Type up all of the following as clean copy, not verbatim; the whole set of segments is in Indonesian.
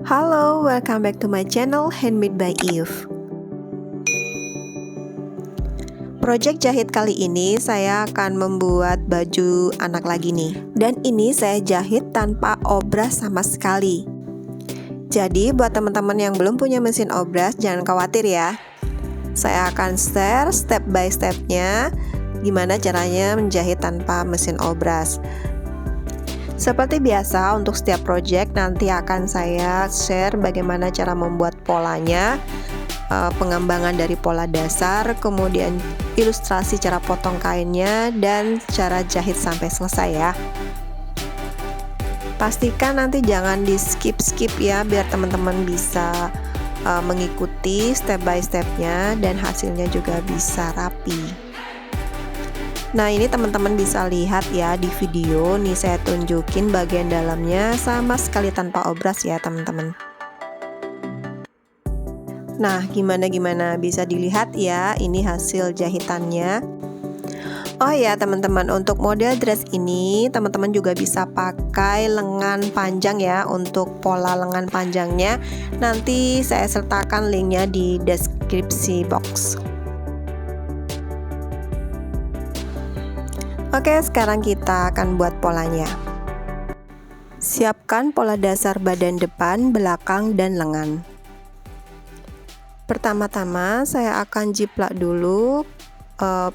Halo, welcome back to my channel Handmade by Eve. Project jahit kali ini saya akan membuat baju anak lagi nih. Dan ini saya jahit tanpa obras sama sekali. Jadi buat teman-teman yang belum punya mesin obras, jangan khawatir ya. Saya akan share step by stepnya gimana caranya menjahit tanpa mesin obras. Seperti biasa, untuk setiap project nanti akan saya share bagaimana cara membuat polanya, pengembangan dari pola dasar, kemudian ilustrasi cara potong kainnya, dan cara jahit sampai selesai ya. Pastikan nanti jangan di skip ya, biar teman-teman bisa mengikuti step by stepnya dan hasilnya juga bisa rapi. Nah, ini teman-teman bisa lihat ya di video. Nih saya tunjukin bagian dalamnya sama sekali tanpa obras ya teman-teman. Nah, gimana bisa dilihat ya, ini hasil jahitannya. Oh ya teman-teman, untuk model dress ini teman-teman juga bisa pakai lengan panjang ya. Untuk pola lengan panjangnya nanti saya sertakan linknya di deskripsi box. Oke, sekarang kita akan buat polanya. Siapkan pola dasar badan depan, belakang, dan lengan. Pertama-tama saya akan jiplak dulu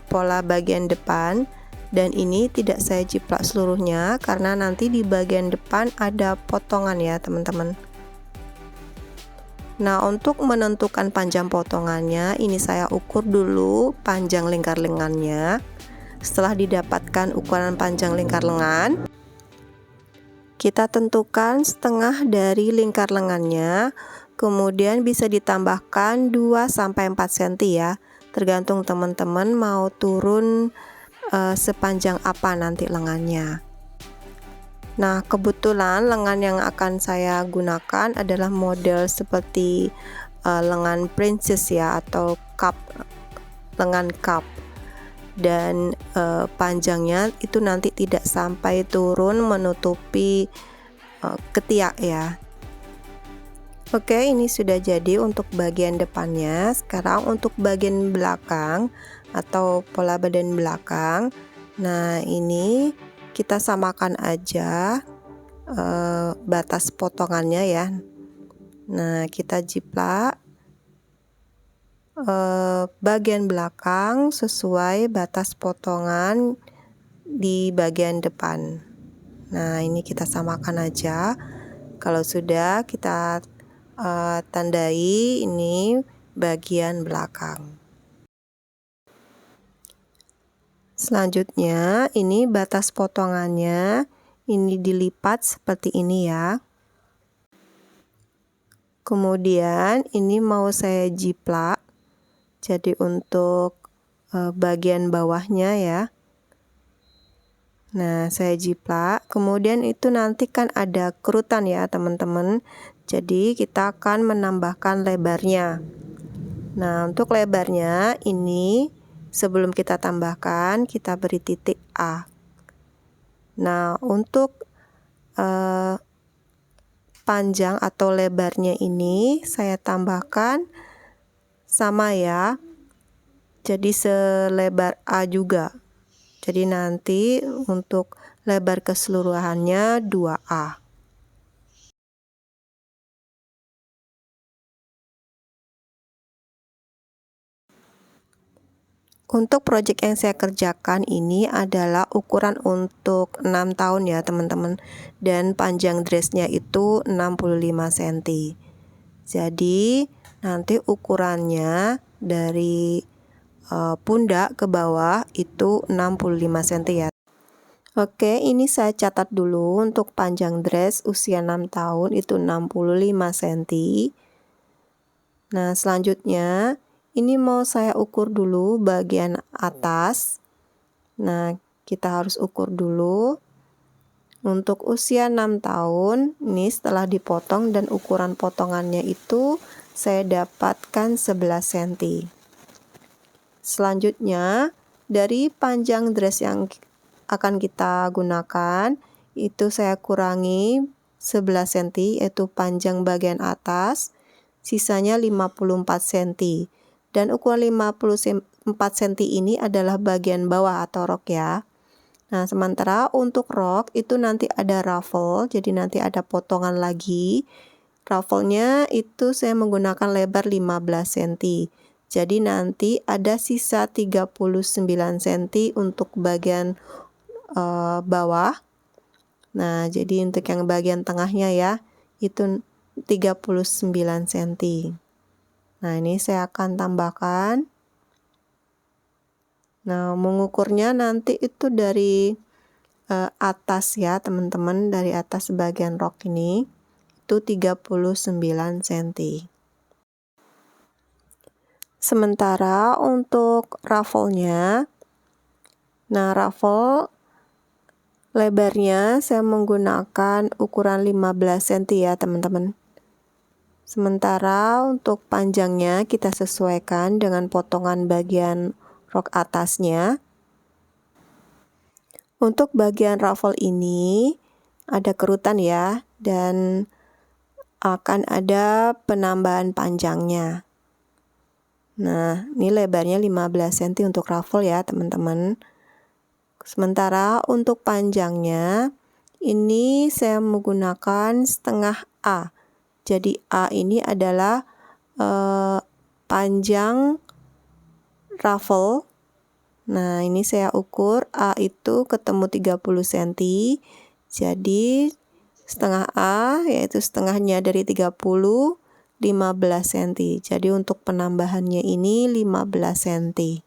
pola bagian depan, dan ini tidak saya jiplak seluruhnya karena nanti di bagian depan ada potongan ya teman-teman. Nah, untuk menentukan panjang potongannya, ini saya ukur dulu panjang lingkar lengannya. Setelah didapatkan ukuran panjang lingkar lengan, kita tentukan setengah dari lingkar lengannya, kemudian bisa ditambahkan 2-4 cm ya, tergantung teman-teman mau turun sepanjang apa nanti lengannya. Nah, kebetulan lengan yang akan saya gunakan adalah model seperti lengan princess ya, atau cup, lengan cup. Dan panjangnya itu nanti tidak sampai turun menutupi ketiak ya. Oke, ini sudah jadi untuk bagian depannya. Sekarang untuk bagian belakang atau pola badan belakang, nah ini kita samakan aja batas potongannya ya. Nah, kita jiplak bagian belakang sesuai batas potongan di bagian depan. Nah, ini kita samakan aja. Kalau sudah, kita tandai ini bagian belakang. Selanjutnya, ini batas potongannya ini dilipat seperti ini ya. Kemudian ini mau saya jiplak. Jadi untuk bagian bawahnya ya. Nah, saya jiplak. Kemudian itu nanti kan ada kerutan ya teman-teman. Jadi kita akan menambahkan lebarnya. Nah, untuk lebarnya ini sebelum kita tambahkan, kita beri titik A. Nah, untuk panjang atau lebarnya ini saya tambahkan sama ya, jadi selebar A juga. Jadi nanti untuk lebar keseluruhannya 2A. Untuk project yang saya kerjakan ini adalah ukuran untuk 6 tahun ya teman-teman, dan panjang dressnya itu 65 cm. Jadi nanti ukurannya dari pundak ke bawah itu 65 cm ya. Oke, ini saya catat dulu untuk panjang dress usia 6 tahun itu 65 cm. Nah, selanjutnya ini mau saya ukur dulu bagian atas. Nah, kita harus ukur dulu. Untuk usia 6 tahun, ini setelah dipotong dan ukuran potongannya itu saya dapatkan 11 cm. Selanjutnya, dari panjang dress yang akan kita gunakan, itu saya kurangi 11 cm, yaitu panjang bagian atas, sisanya 54 cm. Dan ukuran 54 cm ini adalah bagian bawah atau rok ya. Nah, sementara untuk rok itu nanti ada ruffle, jadi nanti ada potongan lagi. Ruffle-nya itu saya menggunakan lebar 15 cm. Jadi nanti ada sisa 39 cm untuk bagian bawah. Nah, jadi untuk yang bagian tengahnya ya, itu 39 cm. Nah, ini saya akan tambahkan. Nah, mengukurnya nanti itu dari atas ya, teman-teman, dari atas bagian rok ini itu 39 cm. Sementara untuk ruffle-nya, nah ruffle lebarnya saya menggunakan ukuran 15 cm ya, teman-teman. Sementara untuk panjangnya kita sesuaikan dengan potongan bagian rok atasnya. Untuk bagian ruffle ini ada kerutan ya, dan akan ada penambahan panjangnya. Nah, ini lebarnya 15 cm untuk ruffle ya, teman-teman. Sementara untuk panjangnya, ini saya menggunakan setengah A. Jadi A ini adalah panjang ruffle. Nah, ini saya ukur A itu ketemu 30 cm. Jadi setengah A yaitu setengahnya dari 30, 15 cm. Jadi untuk penambahannya ini 15 cm.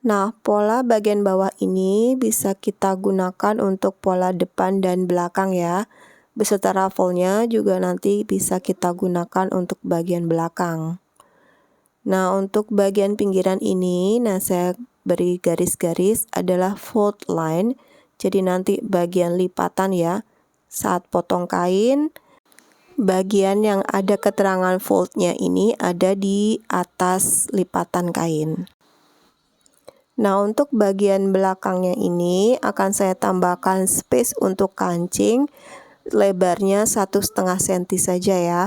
Nah, pola bagian bawah ini bisa kita gunakan untuk pola depan dan belakang ya. Beserta ruffle-nya juga nanti bisa kita gunakan untuk bagian belakang. Nah, untuk bagian pinggiran ini, nah saya beri garis-garis adalah fold line. Jadi nanti bagian lipatan ya. Saat potong kain, bagian yang ada keterangan fold-nya ini ada di atas lipatan kain. Nah, untuk bagian belakangnya ini akan saya tambahkan space untuk kancing, lebarnya 1,5 cm saja ya.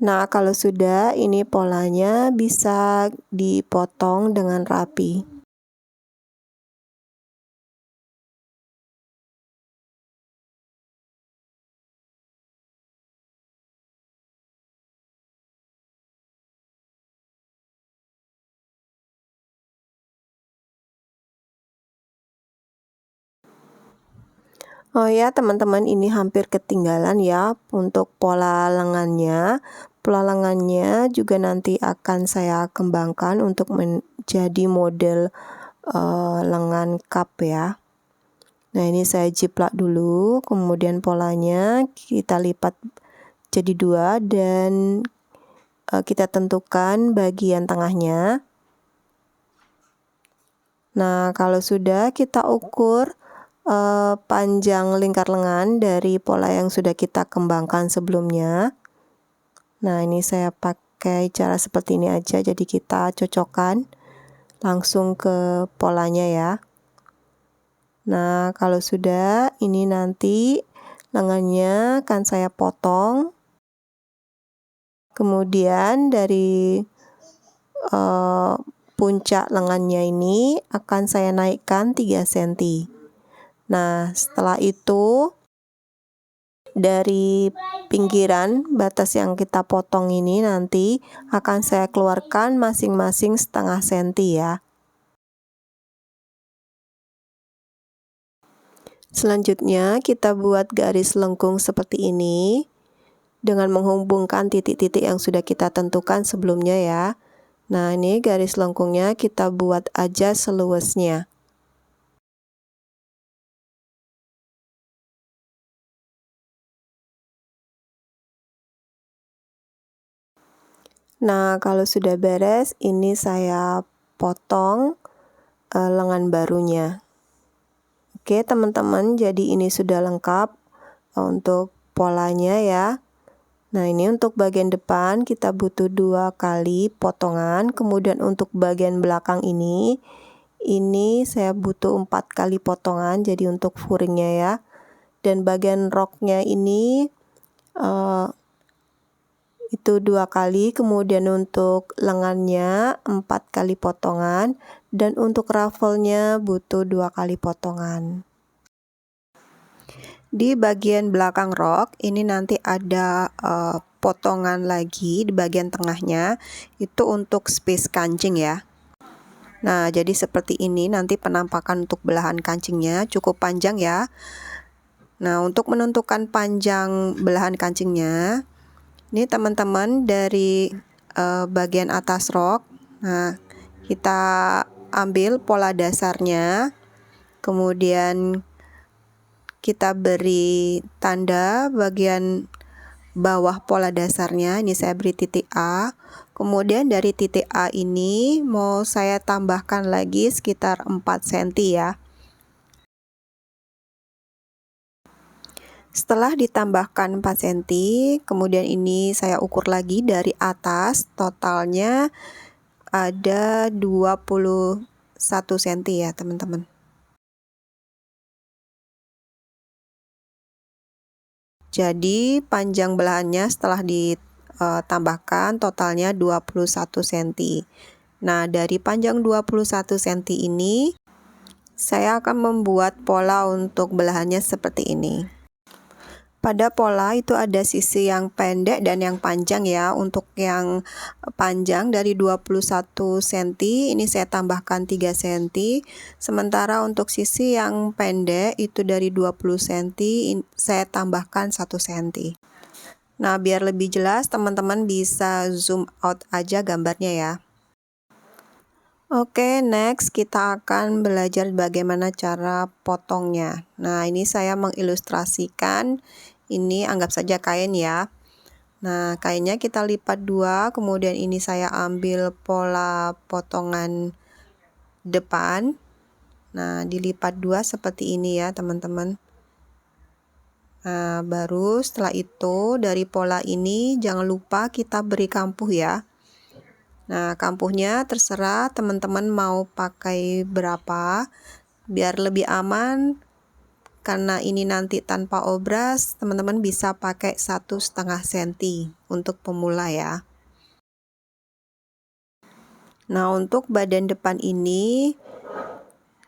Nah, kalau sudah, ini polanya bisa dipotong dengan rapi. Oh ya, teman-teman, ini hampir ketinggalan ya untuk pola lengannya. Pola lengannya juga nanti akan saya kembangkan untuk menjadi model lengan cup ya. Nah, ini saya jiplak dulu, kemudian polanya kita lipat jadi 2 dan kita tentukan bagian tengahnya. Nah, kalau sudah kita ukur panjang lingkar lengan dari pola yang sudah kita kembangkan sebelumnya. Nah, ini saya pakai cara seperti ini aja, jadi kita cocokkan langsung ke polanya ya. Nah, kalau sudah, ini nanti lengannya akan saya potong. Kemudian dari puncak lengannya ini akan saya naikkan 3 cm. Nah, setelah itu dari pinggiran batas yang kita potong ini nanti akan saya keluarkan masing-masing setengah senti ya. Selanjutnya kita buat garis lengkung seperti ini dengan menghubungkan titik-titik yang sudah kita tentukan sebelumnya ya. Nah, ini garis lengkungnya kita buat aja seluasnya. Nah, kalau sudah beres, ini saya potong lengan barunya. Oke, teman-teman, jadi ini sudah lengkap untuk polanya ya. Nah, ini untuk bagian depan kita butuh 2 kali potongan. Kemudian untuk bagian belakang ini saya butuh 4 kali potongan, jadi untuk furingnya ya. Dan bagian roknya ini itu 2 kali, kemudian untuk lengannya 4 kali potongan, dan untuk ruffle-nya butuh 2 kali potongan. Di bagian belakang rok ini nanti ada potongan lagi di bagian tengahnya, itu untuk space kancing ya. Nah, jadi seperti ini nanti penampakan untuk belahan kancingnya cukup panjang ya. Nah, untuk menentukan panjang belahan kancingnya, ini teman-teman dari bagian atas rok, nah kita ambil pola dasarnya, kemudian kita beri tanda bagian bawah pola dasarnya, ini saya beri titik A, kemudian dari titik A ini mau saya tambahkan lagi sekitar 4 cm ya. Setelah ditambahkan 4 cm, kemudian ini saya ukur lagi dari atas, totalnya ada 21 cm ya teman-teman. Jadi panjang belahannya setelah ditambahkan totalnya 21 cm. Nah, dari panjang 21 cm ini saya akan membuat pola untuk belahannya seperti ini. Pada pola itu ada sisi yang pendek dan yang panjang ya. Untuk yang panjang dari 21 cm ini saya tambahkan 3 cm. Sementara untuk sisi yang pendek itu dari 20 cm saya tambahkan 1 cm. Nah, biar lebih jelas teman-teman bisa zoom out aja gambarnya ya. Oke, next kita akan belajar bagaimana cara potongnya. Nah, ini saya mengilustrasikan, ini anggap saja kain ya. Nah, kainnya kita lipat 2, kemudian ini saya ambil pola potongan depan. Nah, dilipat 2 seperti ini ya, teman-teman. Nah, baru setelah itu dari pola ini jangan lupa kita beri kampuh ya. Nah, kampuhnya terserah teman-teman mau pakai berapa, biar lebih aman. Karena ini nanti tanpa obras, teman-teman bisa pakai 1,5 cm untuk pemula ya. Nah, untuk badan depan ini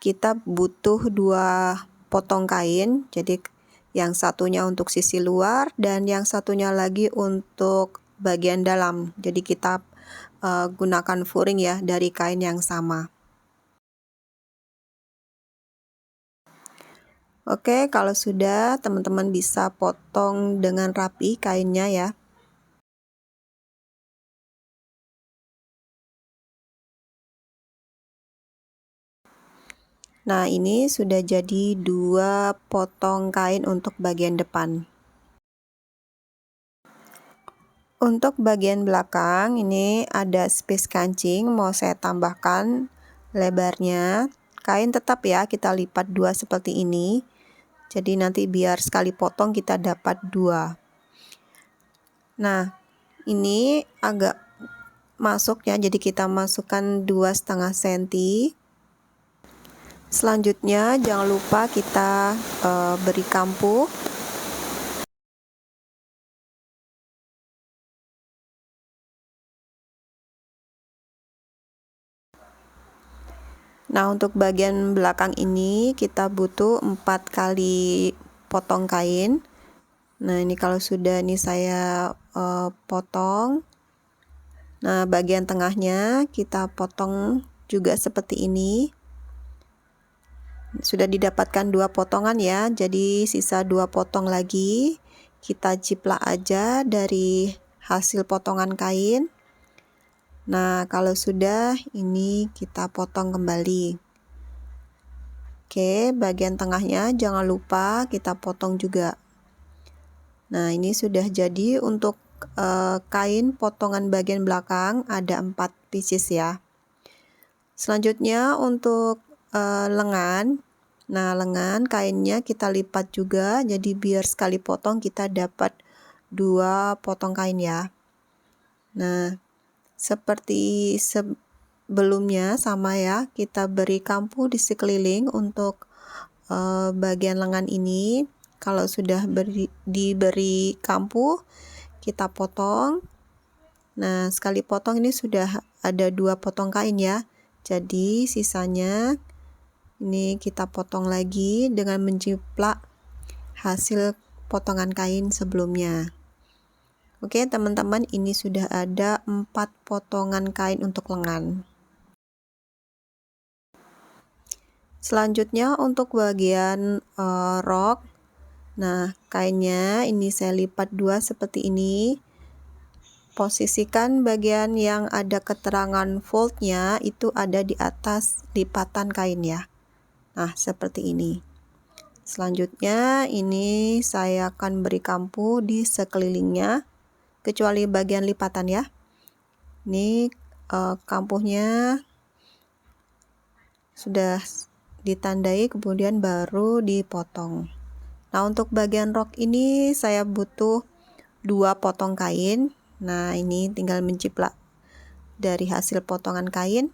kita butuh 2 potong kain. Jadi yang satunya untuk sisi luar dan yang satunya lagi untuk bagian dalam. Jadi kita gunakan furing ya dari kain yang sama. Oke, kalau sudah teman-teman bisa potong dengan rapi kainnya ya. Nah, ini sudah jadi 2 potong kain untuk bagian depan. Untuk bagian belakang ini ada space kancing, mau saya tambahkan lebarnya. Kain tetap ya kita lipat 2 seperti ini. Jadi nanti biar sekali potong kita dapat 2. Nah, ini agak masuk ya, jadi kita masukkan 2,5 cm. Selanjutnya jangan lupa kita beri kampuh. Nah, untuk bagian belakang ini kita butuh 4 kali potong kain. Nah, ini kalau sudah ini saya potong. Nah, bagian tengahnya kita potong juga seperti ini. Sudah didapatkan 2 potongan ya, jadi sisa 2 potong lagi. Kita jiplak aja dari hasil potongan kain. Nah, kalau sudah, ini kita potong kembali. Oke, bagian tengahnya jangan lupa kita potong juga. Nah, ini sudah jadi untuk kain potongan bagian belakang ada 4 pieces ya. Selanjutnya untuk lengan. Nah, lengan kainnya kita lipat juga, jadi biar sekali potong kita dapat 2 potong kain ya. Nah, seperti sebelumnya sama ya, kita beri kampu di sekeliling untuk bagian lengan ini. Kalau sudah diberi kampu, kita potong. Nah, sekali potong ini sudah ada 2 potong kain ya. Jadi sisanya ini kita potong lagi dengan menjiplak hasil potongan kain sebelumnya. Oke teman-teman, ini sudah ada 4 potongan kain untuk lengan. Selanjutnya untuk bagian rok. Nah, kainnya ini saya lipat 2 seperti ini. Posisikan bagian yang ada keterangan foldnya itu ada di atas lipatan kain ya. Nah, seperti ini. Selanjutnya ini saya akan beri kampu di sekelilingnya, kecuali bagian lipatan ya. Ini kampunya sudah ditandai, kemudian baru dipotong. Nah, untuk bagian rok ini saya butuh 2 potong kain. Nah, ini tinggal menjiplak dari hasil potongan kain,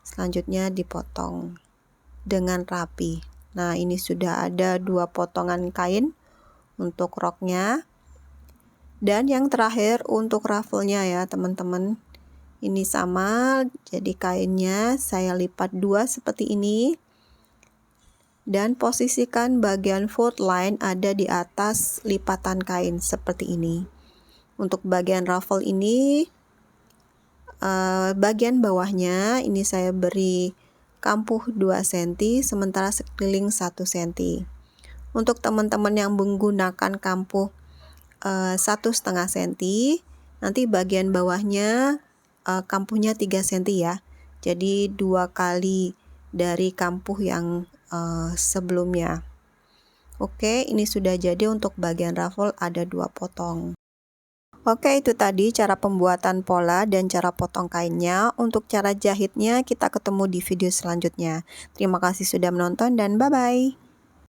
selanjutnya dipotong dengan rapi. Nah, ini sudah ada 2 potongan kain untuk roknya. Dan yang terakhir untuk ruffle-nya ya teman-teman. Ini sama, jadi kainnya saya lipat 2 seperti ini. Dan posisikan bagian fold line ada di atas lipatan kain seperti ini. Untuk bagian ruffle ini, bagian bawahnya ini saya beri kampuh 2 cm, sementara sekeliling 1 cm. Untuk teman-teman yang menggunakan kampuh 1,5 cm, nanti bagian bawahnya kampuhnya 3 cm ya. Jadi 2 kali dari kampuh yang sebelumnya. Oke, ini sudah jadi untuk bagian ruffle ada 2 potong. Oke, itu tadi cara pembuatan pola dan cara potong kainnya. Untuk cara jahitnya kita ketemu di video selanjutnya. Terima kasih sudah menonton dan bye-bye.